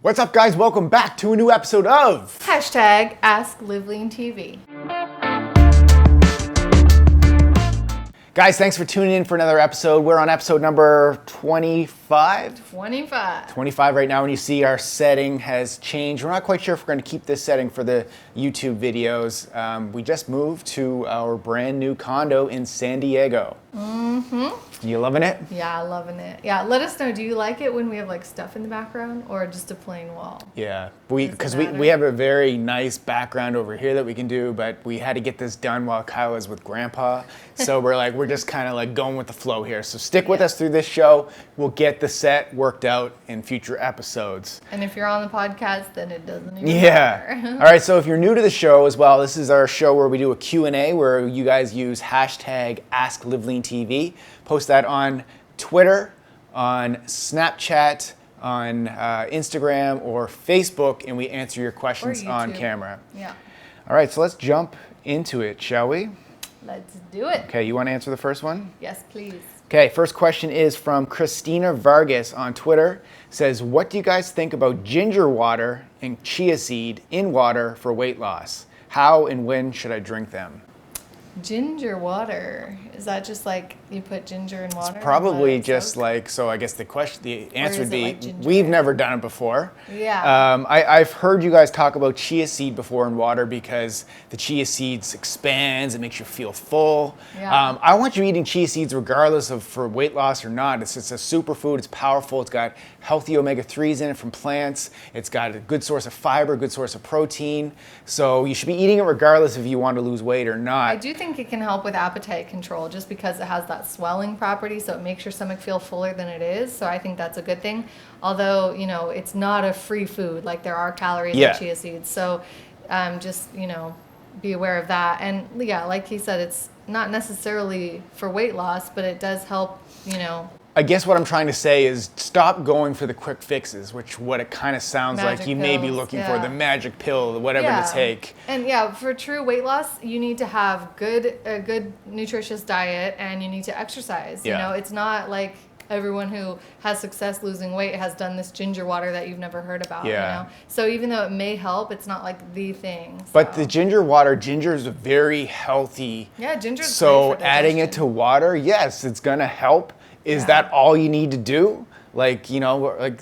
What's up, guys? Welcome back to a new episode of Hashtag Ask LiveLeanTV. Guys, thanks for tuning in for another episode. We're on episode number 25? 25 right now, and you see our setting has changed. We're not quite sure if we're going to keep this setting for the YouTube videos. We just moved to our brand new condo in San Diego. You loving it? Yeah, loving it. Yeah, let us know. Do you like it when we have like stuff in the background or just a plain wall? Yeah, because we have a very nice background over here that we can do, but we had to get this done while Kyle is with Grandpa. So we're just kind of like going with the flow here. So stick with us through this show. We'll get the set worked out in future episodes. And if you're on the podcast, then it doesn't even matter. All right, so if you're new to the show as well, this is our show where we do a Q&A where you guys use hashtag AskLiveLeanTV. Post that on Twitter, on Snapchat, on Instagram, or Facebook, and we answer your questions on camera. Yeah. All right, so let's jump into it, shall we? Let's do it. Okay, you want to answer the first one? Yes, please. Okay, first question is from Christina Vargas on Twitter. Says, what do you guys think about ginger water and chia seed in water for weight loss? How and when should I drink them? Ginger water. Is that just like you put ginger in water? It's probably just like, so I guess the answer would be, we've never done it before. Yeah. I've heard you guys talk about chia seed before in water because the chia seeds expands, it makes you feel full. Yeah. I want you eating chia seeds regardless of for weight loss or not. It's a superfood, it's powerful, it's got healthy omega-3s in it from plants, it's got a good source of fiber, good source of protein. So you should be eating it regardless if you want to lose weight or not. I do think it can help with appetite control just because it has that swelling property, so it makes your stomach feel fuller than it is. So I think that's a good thing. Although, it's not a free food. Like there are calories in chia seeds. So just, be aware of that. And yeah, like he said, it's not necessarily for weight loss, but it does help, I guess what I'm trying to say is stop going for the quick fixes, what it kind of sounds magic like you pills, may be looking for, the magic pill, whatever to take. And yeah, for true weight loss, you need to have a good nutritious diet and you need to exercise. Yeah. It's not like everyone who has success losing weight has done this ginger water that you've never heard about. Yeah. So even though it may help, it's not like the thing. So. But the ginger is a very healthy. Yeah, ginger's so great for adding it digestion. to water, yes, it's gonna help. Is that all you need to do? Like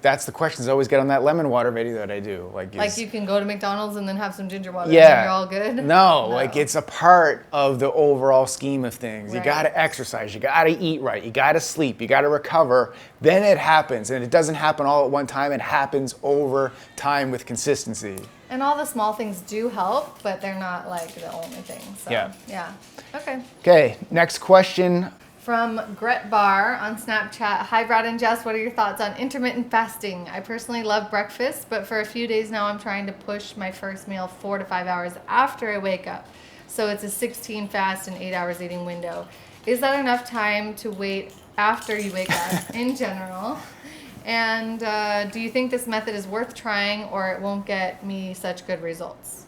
that's the questions I always get on that lemon water video that I do. Like you can go to McDonald's and then have some ginger water and you're all good? No, like it's a part of the overall scheme of things. Right. You gotta exercise, you gotta eat right, you gotta sleep, you gotta recover. Then it happens, and it doesn't happen all at one time, it happens over time with consistency. And all the small things do help, but they're not like the only thing. So, yeah. Okay, next question. From Gret Bar on Snapchat. Hi Brad and Jess, what are your thoughts on intermittent fasting? I personally love breakfast, but for a few days now I'm trying to push my first meal 4 to 5 hours after I wake up. So it's a 16 fast and 8 hours eating window. Is that enough time to wait after you wake up in general? And do you think this method is worth trying or it won't get me such good results?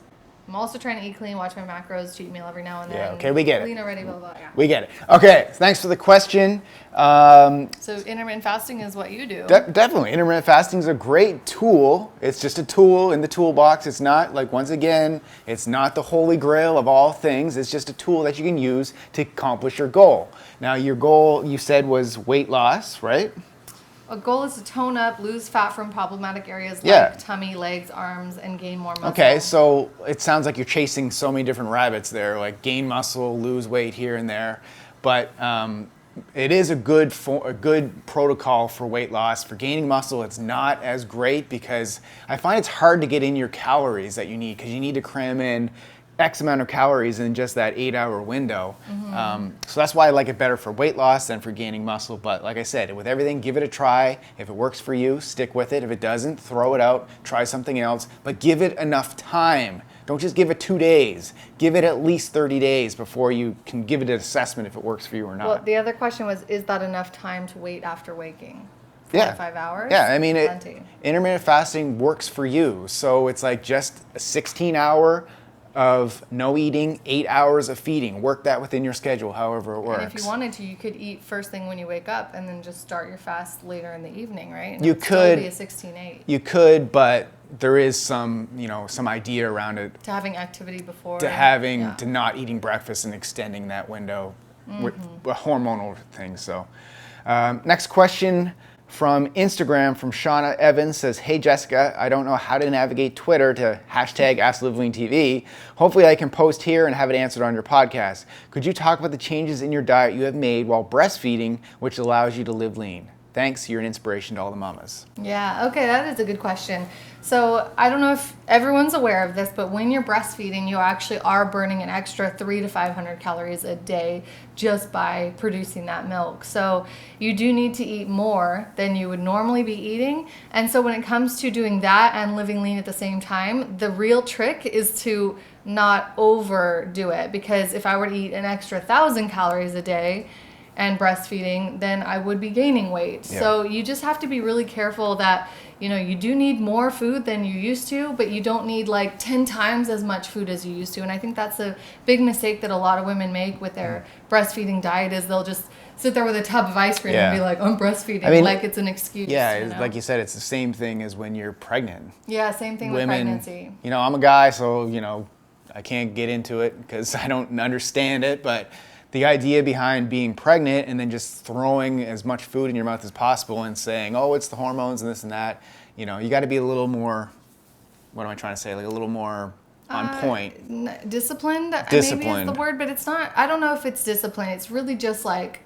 I'm also trying to eat clean, watch my macros, cheat meal every now and then. Yeah, okay, we get it. Clean already, blah, blah, yeah. We get it. Okay, thanks for the question. So intermittent fasting is what you do. Definitely. Intermittent fasting is a great tool. It's just a tool in the toolbox. It's not, once again, it's not the holy grail of all things. It's just a tool that you can use to accomplish your goal. Now, your goal, you said, was weight loss, right? A goal is to tone up, lose fat from problematic areas like tummy, legs, arms, and gain more muscle. Okay, so it sounds like you're chasing so many different rabbits there, like gain muscle, lose weight here and there. But it is a good protocol for weight loss. For gaining muscle, it's not as great because I find it's hard to get in your calories that you need because you need to cram in X amount of calories in just that 8-hour window. So that's why I like it better for weight loss than for gaining muscle. But like I said, with everything, give it a try. If it works for you, stick with it. If it doesn't, throw it out, try something else. But give it enough time. Don't just give it 2 days. Give it at least 30 days before you can give it an assessment if it works for you or not. Well, the other question was, is that enough time to wait after waking? 4 to 5 hours? Yeah, I mean, intermittent fasting works for you. So it's like just a 16-hour of no eating, 8 hours of feeding. Work that within your schedule, however it works. And if you wanted to, you could eat first thing when you wake up and then just start your fast later in the evening, right? And you it'd could still be a 16-8. You could, but there is some, some idea around it. To having activity before. To not eating breakfast and extending that window with a hormonal thing. So, next question from Instagram from Shauna Evans says, "Hey Jessica, I don't know how to navigate Twitter to #AskLiveLeanTV. Hopefully I can post here and have it answered on your podcast. Could you talk about the changes in your diet you have made while breastfeeding, which allows you to live lean? Thanks, you're an inspiration to all the mamas." Yeah, okay, that is a good question. So I don't know if everyone's aware of this, but when you're breastfeeding, you actually are burning an extra 300 to 500 calories a day just by producing that milk. So you do need to eat more than you would normally be eating. And so when it comes to doing that and living lean at the same time, the real trick is to not overdo it. Because if I were to eat an extra 1,000 calories a day and breastfeeding, then I would be gaining weight. Yeah. So you just have to be really careful that, you do need more food than you used to, but you don't need like 10 times as much food as you used to. And I think that's a big mistake that a lot of women make with their breastfeeding diet is they'll just sit there with a tub of ice cream and be like, I'm breastfeeding, like it's an excuse. Yeah, like you said, it's the same thing as when you're pregnant. Yeah, same thing with pregnancy. I'm a guy, so, I can't get into it because I don't understand it, but the idea behind being pregnant and then just throwing as much food in your mouth as possible and saying, oh, it's the hormones and this and that, you got to be a little more, what am I trying to say? Like a little more on point. Disciplined, maybe is the word, but it's not, I don't know if it's discipline. It's really just like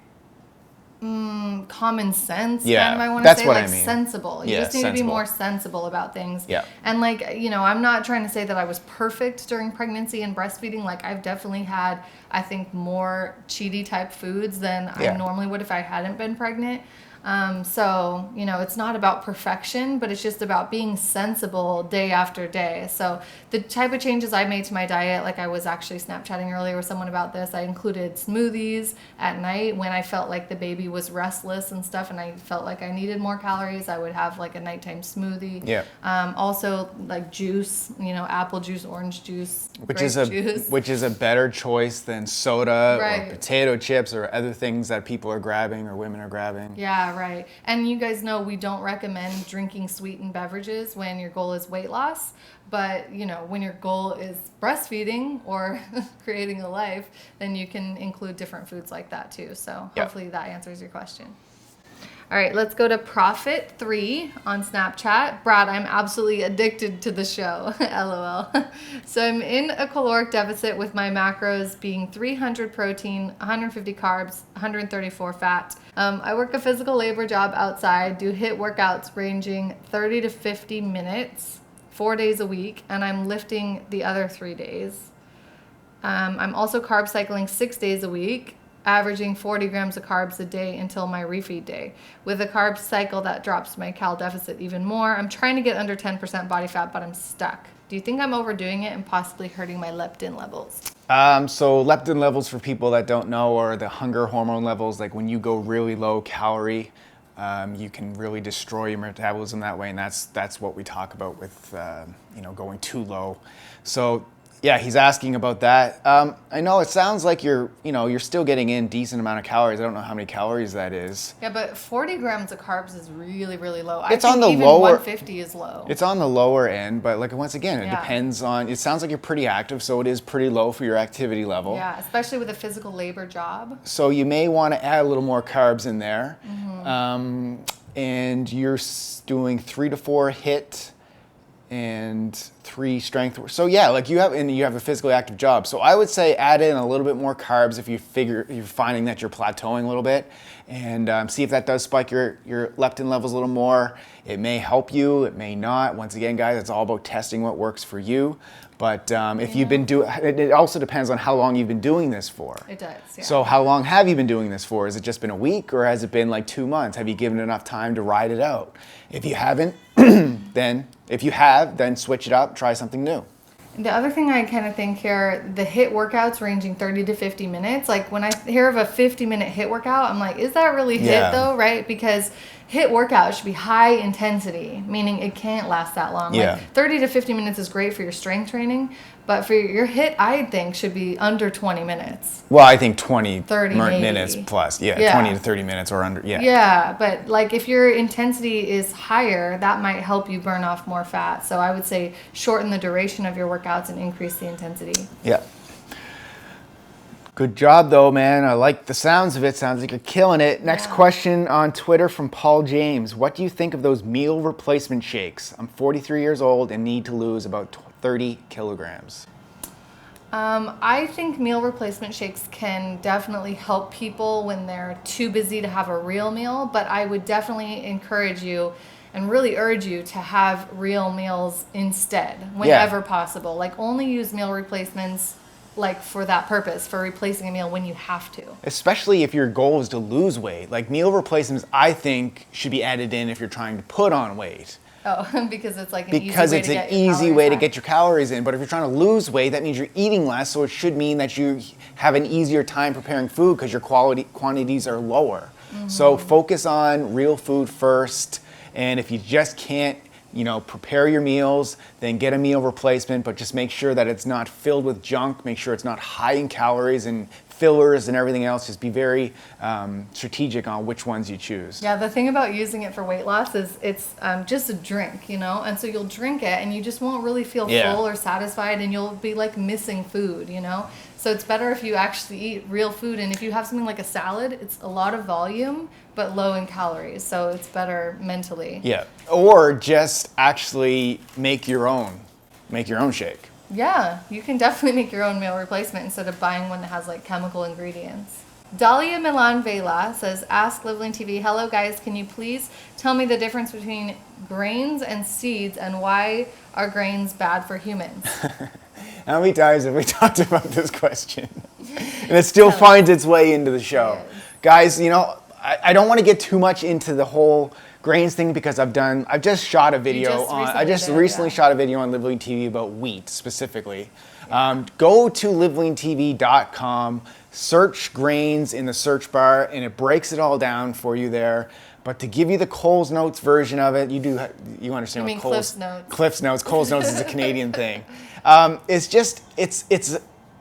common sense. Yeah, kind of, I want to that's say what like I mean. Sensible. You just need to be more sensible about things. Yeah. And like, I'm not trying to say that I was perfect during pregnancy and breastfeeding. Like I've definitely had, I think, more cheaty type foods than I normally would if I hadn't been pregnant. So, it's not about perfection, but it's just about being sensible day after day. So the type of changes I made to my diet, like I was actually Snapchatting earlier with someone about this, I included smoothies at night when I felt like the baby was restless and stuff and I felt like I needed more calories. I would have like a nighttime smoothie. Yeah. Also like juice, apple juice, orange juice, which is a better choice than soda or potato chips or other things that people are grabbing or women are grabbing. Yeah, right. And you guys know we don't recommend drinking sweetened beverages when your goal is weight loss. But, when your goal is breastfeeding or creating a life, then you can include different foods like that too. So hopefully that answers your question. All right, let's go to Profit3 on Snapchat. Brad, I'm absolutely addicted to the show. LOL. So I'm in a caloric deficit with my macros being 300 protein, 150 carbs, 134 fat. I work a physical labor job outside, do HIIT workouts ranging 30 to 50 minutes, 4 days a week, and I'm lifting the other 3 days. I'm also carb cycling 6 days a week, averaging 40 grams of carbs a day until my refeed day. With a carb cycle, that drops my cal deficit even more. I'm trying to get under 10% body fat, but I'm stuck. Do you think I'm overdoing it and possibly hurting my leptin levels? So leptin levels, for people that don't know, are the hunger hormone levels. Like when you go really low calorie, you can really destroy your metabolism that way, and that's what we talk about with going too low. So yeah, he's asking about that. I know it sounds like you're still getting in decent amount of calories. I don't know how many calories that is. Yeah, but 40 grams of carbs is really, really low. It's I think on the even lower. 150 is low. It's on the lower end, but like once again, it depends on. It sounds like you're pretty active, so it is pretty low for your activity level. Yeah, especially with a physical labor job. So you may want to add a little more carbs in there, and you're doing 3 to 4 HIIT and 3 strength. So yeah, like you have a physically active job. So I would say add in a little bit more carbs if you're finding that you're plateauing a little bit, and see if that does spike your leptin levels a little more. It may help you, it may not. Once again, guys, it's all about testing what works for you. But if you've been it also depends on how long you've been doing this for. It does, yeah. So how long have you been doing this for? Has it just been a week, or has it been like 2 months? Have you given it enough time to ride it out? If you haven't, then switch it up, try something new. The other thing I kind of think here, the HIIT workouts ranging 30 to 50 minutes, like when I hear of a 50-minute HIIT workout, I'm like, is that really HIIT though, right? Because HIIT workout should be high intensity, meaning it can't last that long. Yeah. Like 30 to 50 minutes is great for your strength training, but for your HIIT, I think should be under 20 minutes. Well, I think 30 minutes plus. Yeah, 20 to 30 minutes or under. Yeah. Yeah, but like if your intensity is higher, that might help you burn off more fat. So I would say shorten the duration of your workouts and increase the intensity. Yeah. Good job, though, man. I like the sounds of it. Sounds like you're killing it. Next question on Twitter from Paul James. What do you think of those meal replacement shakes? I'm 43 years old and need to lose about 30 kilograms. I think meal replacement shakes can definitely help people when they're too busy to have a real meal, but I would definitely encourage you and really urge you to have real meals instead, whenever possible. Like only use meal replacements like for that purpose, for replacing a meal when you have to. Especially if your goal is to lose weight. Like meal replacements, I think, should be added in if you're trying to put on weight. Oh, because it's like an easy way to get your calories in. But if you're trying to lose weight, that means you're eating less, so it should mean that you have an easier time preparing food because your quantities are lower. So focus on real food first, and if you just can't prepare your meals, then get a meal replacement, but just make sure that it's not filled with junk. Make sure it's not high in calories and fillers and everything else. Just be very strategic on which ones you choose. Yeah, the thing about using it for weight loss is it's just a drink, and so you'll drink it and you just won't really feel full or satisfied, and you'll be like missing food, So it's better if you actually eat real food, and if you have something like a salad, it's a lot of volume but low in calories, so it's better mentally. Yeah, or just actually make your own shake. Yeah, you can definitely make your own meal replacement instead of buying one that has like chemical ingredients. Dalia Milan Vela says, ask LiveLeanTV, hello guys, can you please tell me the difference between grains and seeds and why are grains bad for humans? How many times have we talked about this question? And it still finds its way into the show. Guys, I don't want to get too much into the whole grains thing because I've just shot a video recently shot a video on LiveLeanTV about wheat specifically. Go to LiveLeanTV.com, search grains in the search bar, and it breaks it all down for you there. But to give you the Coles Notes version of it, you understand what Coles Notes. Cliff's Notes. Coles Notes is a Canadian thing.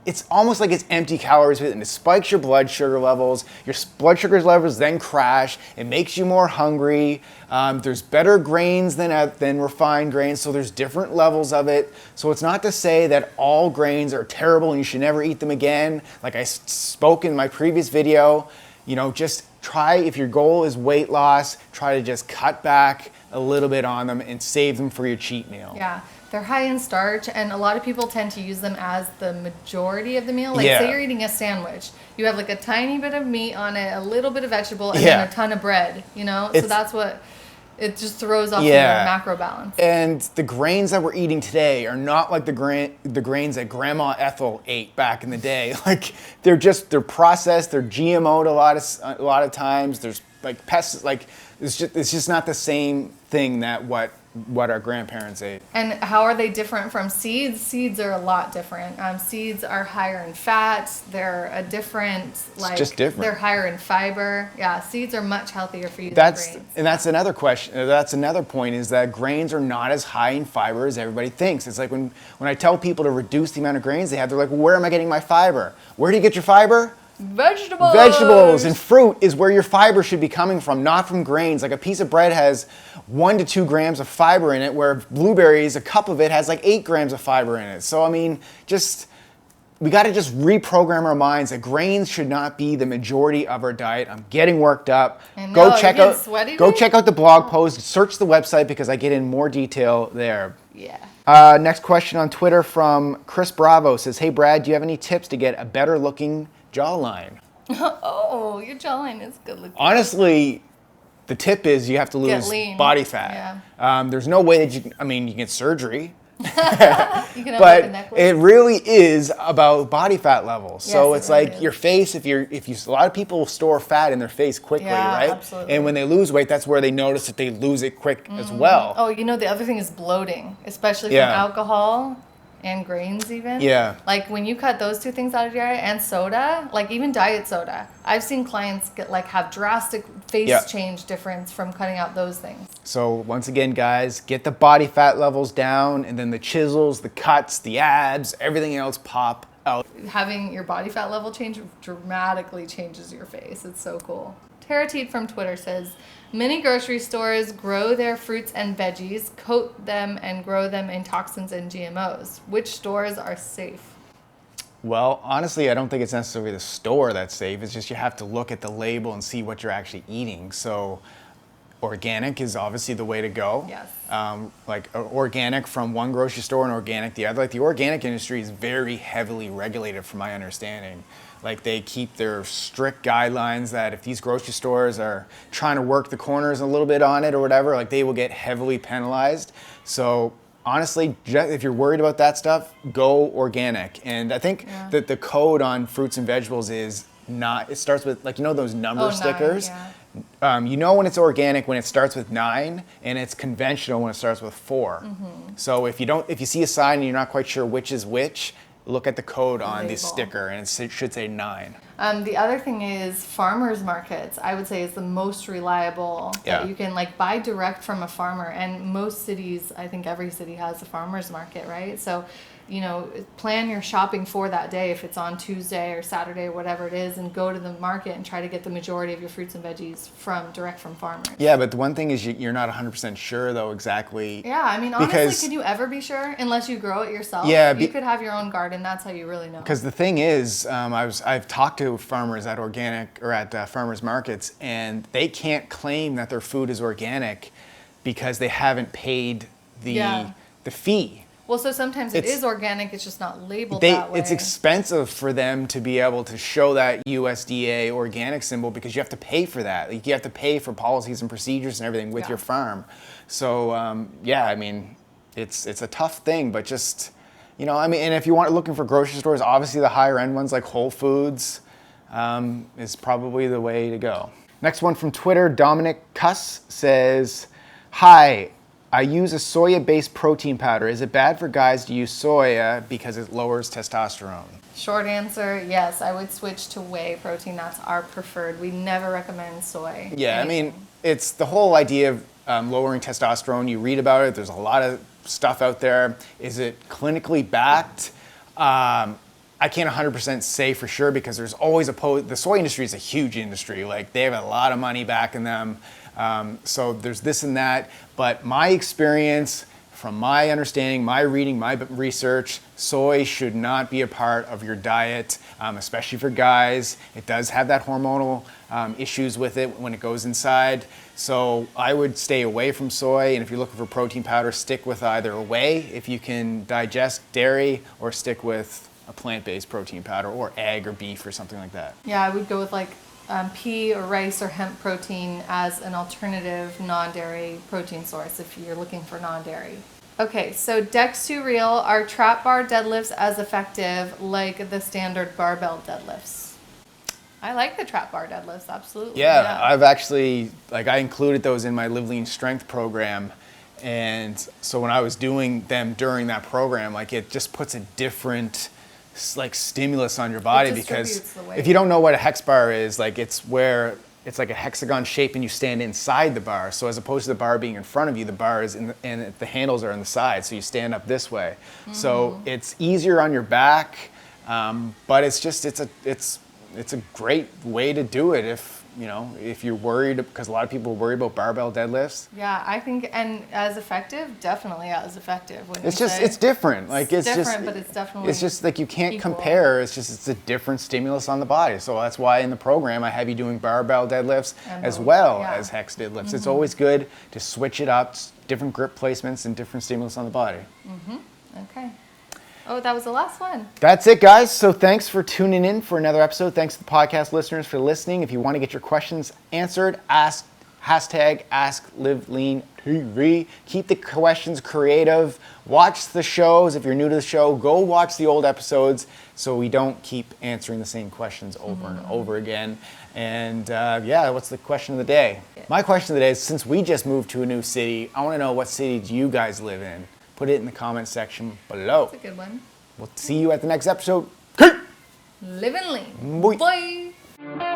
It's almost like it's empty calories with it, and it spikes your blood sugar levels. Your blood sugar levels then crash. It makes you more hungry. There's better grains than refined grains, so there's different levels of it. So it's not to say that all grains are terrible and you should never eat them again. Like I spoke in my previous video, just try, if your goal is weight loss, try to just cut back a little bit on them and save them for your cheat meal. Yeah. They're high in starch, and a lot of people tend to use them as the majority of the meal. Like, say you're eating a sandwich. You have like a tiny bit of meat on it, a little bit of vegetable, and then a ton of bread, So that's what, it just throws off your macro balance. And the grains that we're eating today are not like the grains that Grandma Ethel ate back in the day. Like, they're processed, they're GMO'd a lot of times. There's like pests, like, it's just not the same thing that what our grandparents ate. And how are they different from seeds? Seeds are a lot different. Seeds are higher in fat. They're a different, just different. They're higher in fiber. Yeah, seeds are much healthier for you than grains. And that's another question. That's another point, is that grains are not as high in fiber as everybody thinks. It's like when I tell people to reduce the amount of grains they have, they're like, well, where am I getting my fiber? Where do you get your fiber? Vegetables. Vegetables and fruit is where your fiber should be coming from, not from grains. Like a piece of bread has 1 to 2 grams of fiber in it, where blueberries, a cup of it has like 8 grams of fiber in it. So I mean, we got to just reprogram our minds that grains should not be the majority of our diet. I'm getting worked up. Go check out the blog post, search the website because I get in more detail there. Yeah. Next question on Twitter from Chris Bravo says, hey Brad, do you have any tips to get a better looking jawline? Oh, your jawline is good looking. Honestly, the tip is you have to lose body fat. Yeah. There's no way that you can get surgery. You can have but like a necklace. it really is about body fat levels. So it's like your face, if a lot of people store fat in their face quickly, right? Absolutely. And when they lose weight, that's where they notice that they lose it quick as well. Oh, the other thing is bloating, especially from alcohol. and grains even. Yeah. Like when you cut those two things out of your diet and soda, like even diet soda, I've seen clients have drastic face change difference from cutting out those things. So once again, guys, get the body fat levels down, and then the chisels, the cuts, the abs, everything else pop out. Having your body fat level change dramatically changes your face. It's so cool. Tara Teed from Twitter says, many grocery stores grow their fruits and veggies, coat them, and grow them in toxins and GMOs. Which stores are safe? Well, honestly, I don't think it's necessarily the store that's safe. It's just you have to look at the label and see what you're actually eating. So organic is obviously the way to go. Yes. Organic from one grocery store and organic the other. Like the organic industry is very heavily regulated from my understanding. Like they keep their strict guidelines that if these grocery stores are trying to work the corners a little bit on it or whatever, like they will get heavily penalized. So honestly, if you're worried about that stuff, go organic. And I think that the code on fruits and vegetables is not, it starts with those number stickers. 9, you know when it's organic when it starts with 9, and it's conventional when it starts with 4. So if you see a sign and you're not quite sure which is which, look at the code on the sticker, and it should say 9. The other thing is farmers markets, I would say, is the most reliable that you can buy direct from a farmer. And most cities, I think every city has a farmers market, right? So, plan your shopping for that day if it's on Tuesday or Saturday or whatever it is, and go to the market and try to get the majority of your fruits and veggies direct from farmers. Yeah, but the one thing is you're not 100% sure though exactly. Yeah, I mean, honestly, could you ever be sure unless you grow it yourself? Yeah, you could have your own garden. That's how you really know. Because the thing is, I've talked to farmers at organic or at farmers markets, and they can't claim that their food is organic because they haven't paid the fee. Well, so sometimes it is organic, it's just not labeled that way. It's expensive for them to be able to show that USDA organic symbol because you have to pay for that. Like you have to pay for policies and procedures and everything with your farm. So I mean, it's a tough thing, but just, and if you want looking for grocery stores, obviously the higher end ones like Whole Foods is probably the way to go. Next one from Twitter, Dominic Cuss says, hi, I use a soya-based protein powder. Is it bad for guys to use soya because it lowers testosterone? Short answer, yes. I would switch to whey protein. That's our preferred. We never recommend soy. Yeah, I mean, it's the whole idea of lowering testosterone. You read about it. There's a lot of stuff out there. Is it clinically backed? I can't 100% say for sure because there's always the soy industry is a huge industry. Like they have a lot of money backing them. So there's this and that, but my experience, from my understanding, my reading, my research, soy should not be a part of your diet, especially for guys. It does have that hormonal issues with it when it goes inside. So I would stay away from soy, and if you're looking for protein powder, stick with either a whey if you can digest dairy, or stick with a plant-based protein powder, or egg or beef or something like that. Yeah, I would go with pea or rice or hemp protein as an alternative non-dairy protein source if you're looking for non-dairy. Okay, so Dex2 Real, are trap bar deadlifts as effective like the standard barbell deadlifts? I like the trap bar deadlifts, absolutely. Yeah. I've actually, I included those in my Live Lean Strength program. And so when I was doing them during that program, it just puts a different stimulus on your body, because if you don't know what a hex bar is, it's where it's like a hexagon shape and you stand inside the bar. So as opposed to the bar being in front of you, the bar is and the handles are on the side, so you stand up this way. So it's easier on your back, but it's a great way to do it if you're worried, because a lot of people are worried about barbell deadlifts. Yeah, I think, and as effective, definitely as effective. It's different. It's different, but it's definitely. It's just you can't compare. It's a different stimulus on the body. So that's why in the program I have you doing barbell deadlifts as well as hex deadlifts. It's always good to switch it up, different grip placements and different stimulus on the body. Okay. Oh, that was the last one. That's it, guys. So thanks for tuning in for another episode. Thanks to the podcast listeners for listening. If you want to get your questions answered, hashtag AskLiveLeanTV. Keep the questions creative. Watch the shows. If you're new to the show, go watch the old episodes so we don't keep answering the same questions over and over again. And what's the question of the day? My question of the day is, since we just moved to a new city, I want to know, what city do you guys live in? put it in the comment section below. That's a good one. We'll see you at the next episode. Live and lean. Bye. Bye.